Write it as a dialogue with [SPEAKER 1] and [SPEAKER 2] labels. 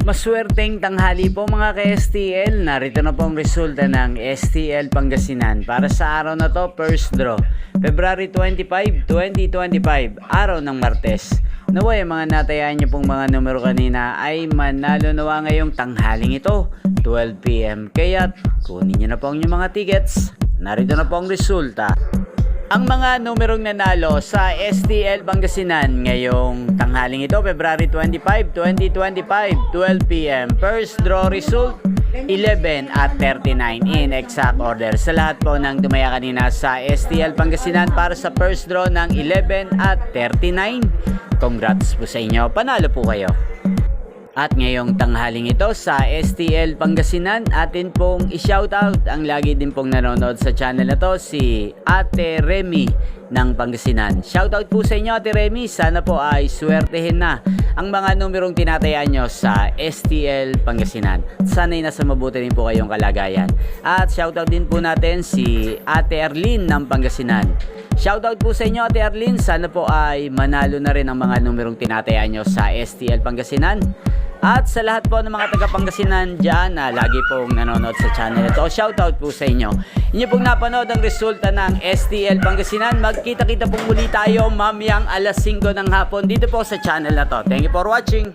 [SPEAKER 1] Maswerteng tanghali po mga ka-STL. Narito na po ang resulta ng STL Pangasinan para sa araw na to, first draw, February 25, 2025, araw ng Martes. Naway, mga natayaan niyo pong mga numero kanina ay manalo nawa ngayong tanghaling ito, 12 PM. Kaya kunin niyo na po ang inyong mga tickets. Narito na po ang resulta. Ang mga numerong nanalo sa STL Pangasinan ngayong tanghaling ito, February 25, 2025, 12 PM. First draw result, 11 at 39 in exact order. Sa lahat po ng tumaya kanina sa STL Pangasinan para sa first draw ng 11 at 39, congrats po sa inyo. Panalo po kayo. At ngayong tanghaling ito sa STL Pangasinan, atin pong i-shoutout ang lagi din pong nanonood sa channel na to, si Ate Remy ng Pangasinan. Shoutout po sa inyo, Ate Remy. Sana po ay swertehin na ang mga numerong tinatayaan nyo sa STL Pangasinan. Sana'y nasa mabuti rin po kayong kalagayan. At shoutout din po natin si Ate Arlene ng Pangasinan. Shoutout po sa inyo, Ate Arlene. Sana po ay manalo na rin ang mga numerong tinatayaan nyo sa STL Pangasinan. At sa lahat po ng mga taga-Pangasinan dyan na lagi pong nanonood sa channel ito, shoutout po sa inyo. Inyo pong napanood ang resulta ng STL Pangasinan. Magkita-kita pong muli tayo mamayang alas 5 ng hapon dito po sa channel na to. Thank you for watching.